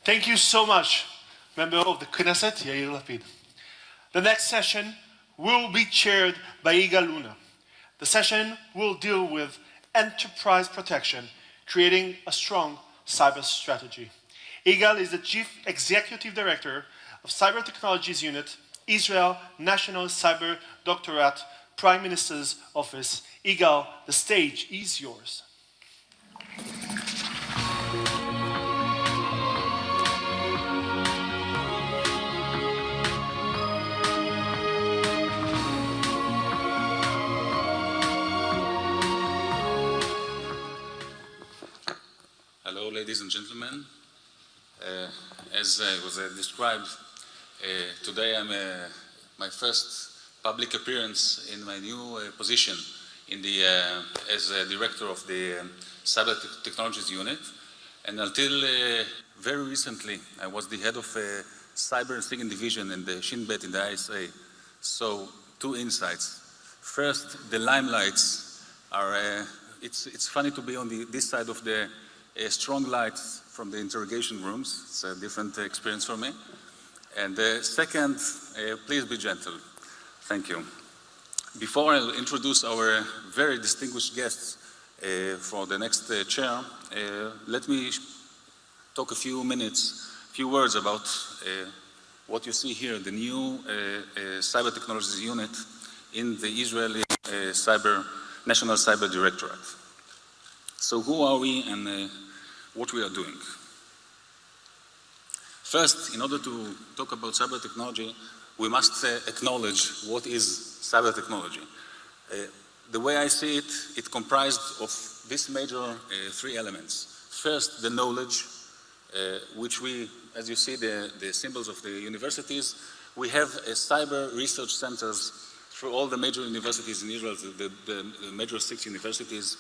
Thank you so much, member of the Knesset, Yair Lapid. The next session will be chaired by Yigal Unna. The session will deal with enterprise protection, creating a strong cyber strategy. Yigal is the Chief Executive Director of Cyber Technologies Unit, Israel National Cyber Doctorate, Prime Minister's Office. Yigal, the stage is yours. Hello, ladies and gentlemen. As was described, today I'm my first public appearance in my new position in as director of the Cyber Technologies Unit. And until very recently, I was the head of Cyber and SIGINT Division in the Shin Bet in the ISA. So, two insights. First, the limelights are, it's funny to be on this side of the strong lights from the interrogation rooms. It's a different experience for me. And second, please be gentle. Thank you. Before I introduce our very distinguished guests for the next chair, let me talk a few words about what you see here, the new Cyber Technologies Unit in the Israeli National Cyber Directorate. So who are we and what we are doing? First, in order to talk about cyber technology, we must acknowledge what is cyber technology. The way I see it, it comprised of these major three elements. First, the knowledge, which we, as you see the symbols of the universities, we have cyber research centers through all the major universities in Israel, the major 6 universities.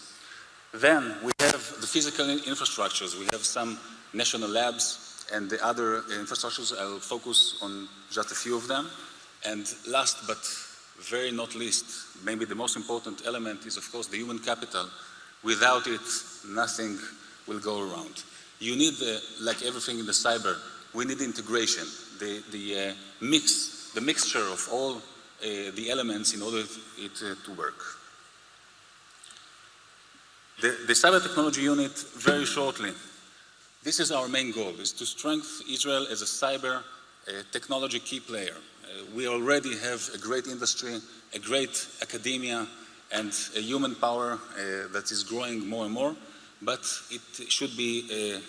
Then we have the physical infrastructures. We have some national labs and the other infrastructures. I'll focus on just a few of them. And last but very not least, maybe the most important element is of course the human capital. Without it, nothing will go around. You need, like everything in the cyber, we need integration, the mixture of all the elements in order it to work. The Cyber Technology Unit, very shortly, this is our main goal, is to strengthen Israel as a cyber technology key player. We already have a great industry, a great academia, and a human power that is growing more and more, but it should be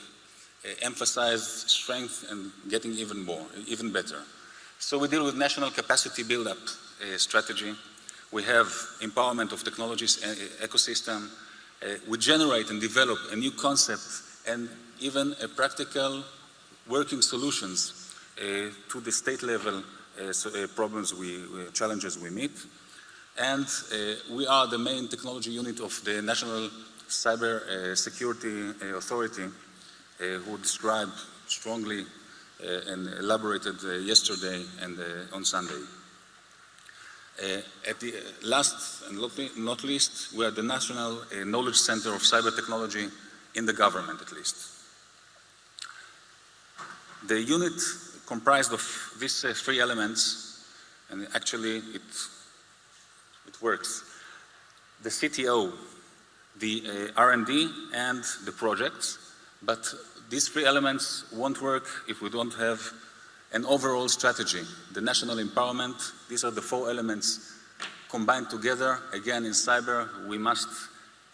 emphasized strength and getting even better. So we deal with national capacity build-up strategy. We have empowerment of technologies ecosystem. We generate and develop a new concept and even a practical working solutions to the state level problems challenges we meet. And we are the main technology unit of the National Cyber Security Authority, who described strongly and elaborated yesterday and on Sunday. At the last and not least, we are the National Knowledge Center of Cyber Technology in the government, at least. The unit comprised of these three elements, and actually it works. The CTO, the R&D, and the projects, but these three elements won't work if we don't have an overall strategy. The national empowerment, these are the 4 elements combined together. Again, in cyber, we must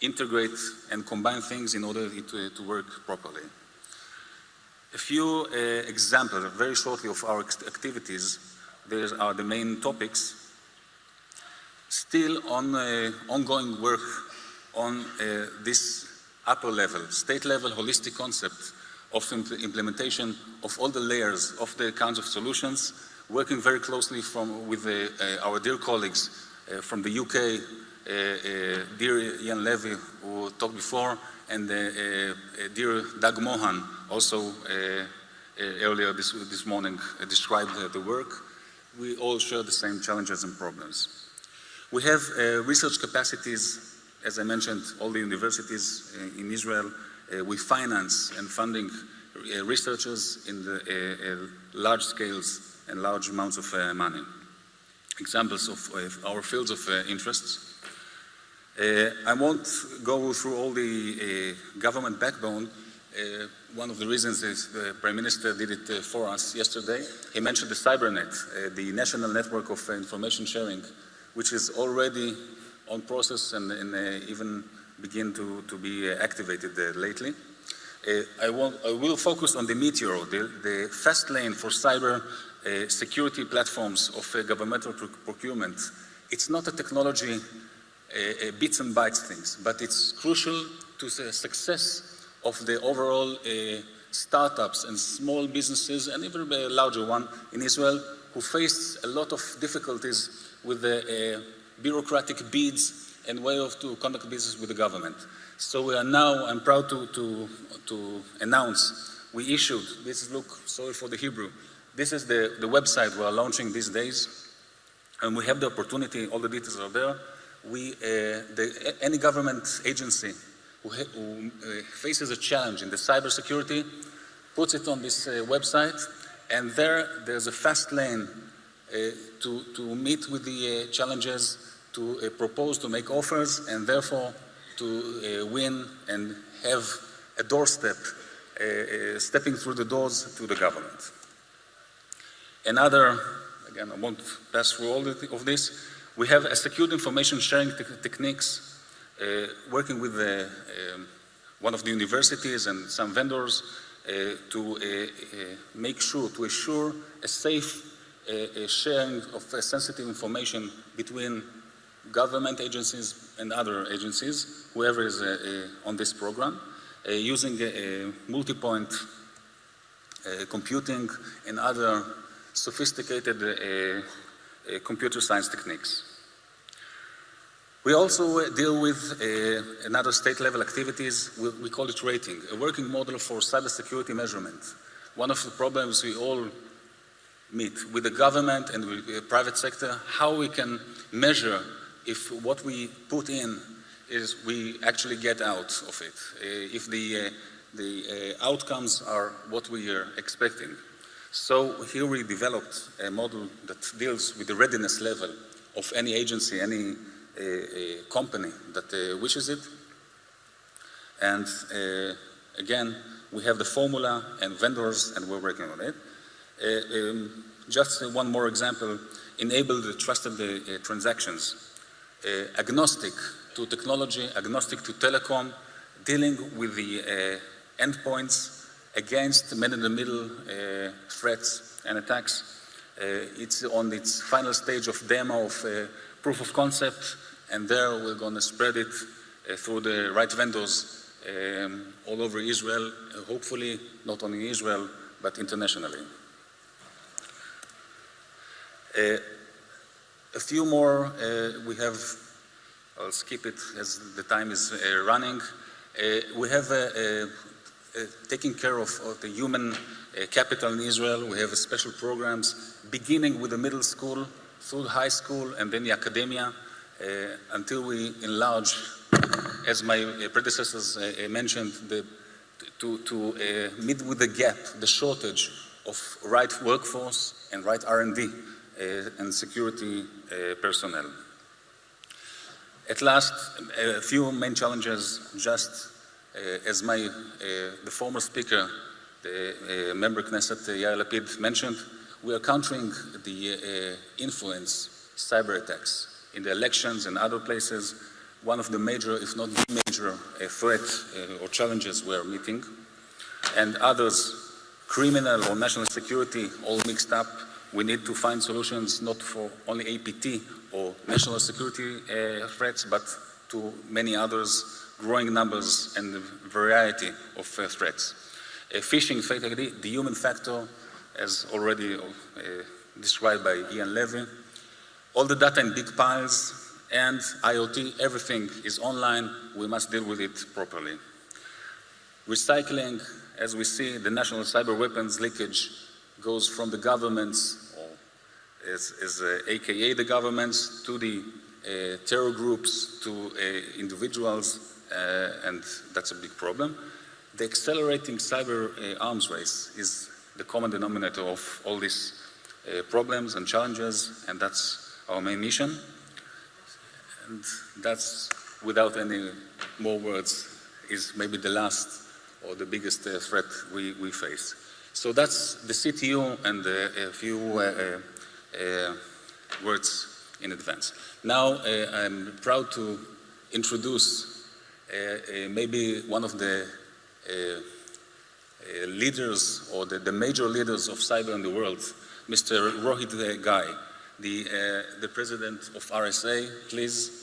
integrate and combine things in order to work properly. A few examples, very shortly, of our activities. These are the main topics. Still on ongoing work on this upper level, state level, holistic concept of implementation of all the layers of the kinds of solutions, working very closely with our dear colleagues from the UK, dear Ian Levy, who talked before, and dear Doug Mohan, also earlier this morning described the work. We all share the same challenges and problems. We have research capacities, as I mentioned, all the universities in Israel. We finance and funding researchers in the large scales and large amounts of money. Examples of our fields of interests. I won't go through all the government backbone. One of the reasons is the Prime Minister did it for us yesterday. He mentioned the CyberNet, the National Network of Information Sharing, which is already on process and even begin to be activated lately. I will focus on the Meteor, the fast lane for cyber security platforms of governmental procurement. It's not a technology, bits and bytes things, but it's crucial to the success of the overall startups and small businesses and even a larger one in Israel who face a lot of difficulties with the bureaucratic bids and way to conduct business with the government. So we are now, I'm proud to announce, we issued, sorry for the Hebrew, this is the website we are launching these days, and we have the opportunity, all the details are there. Any government agency who faces a challenge in the cybersecurity puts it on this website, and there's a fast lane to meet with the challenges, to propose, to make offers, and therefore to win and have a doorstep, stepping through the doors to the government. Another, again, I won't pass through all of this, we have a secured information sharing techniques, working with one of the universities and some vendors to make sure, to assure a safe sharing of sensitive information between government agencies and other agencies, whoever is on this program, using multi-point computing and other sophisticated computer science techniques. We also deal with another state-level activities, we call it rating, a working model for cybersecurity measurement. One of the problems we all meet with the government and with the private sector, how we can measure if what we put in is we actually get out of it, if the outcomes are what we are expecting. So here we developed a model that deals with the readiness level of any agency, any company that wishes it. And again, we have the formula and vendors, and we're working on it. Just one more example, enable the trusted transactions. Agnostic to technology, agnostic to telecom, dealing with the endpoints against man-in-the-middle threats and attacks. It's on its final stage of demo of proof of concept, and there we're going to spread it through the right vendors all over Israel, hopefully not only Israel, but internationally. A few more, we have, I'll skip it as the time is running. We have taking care of the human capital in Israel. We have special programs beginning with the middle school, through high school, and then the academia, until we enlarge, as my predecessors mentioned, to meet with the gap, the shortage of right workforce and right R&D and security personnel. At last, a few main challenges, just as the former speaker, the member Knesset Yair Lapid mentioned, we are countering the influence cyber attacks in the elections and other places. One of the major, if not the major, threat or challenges we are meeting, and others, criminal or national security, all mixed up. We need to find solutions not for only APT or national security threats, but to many others, growing numbers and variety of threats. Phishing, the human factor, as already described by Ian Levy. All the data in big piles and IoT, everything is online. We must deal with it properly. Recycling, as we see, the national cyber weapons leakage goes from the governments, or AKA the governments, to the terror groups, to individuals, and that's a big problem. The accelerating cyber arms race is the common denominator of all these problems and challenges, and that's our main mission. And that's, without any more words, is maybe the last or the biggest threat we face. So that's the CTU and a few words in advance. Now I'm proud to introduce maybe one of the leaders or the major leaders of cyber in the world, Mr. Rohit Ghai, the president of RSA. Please.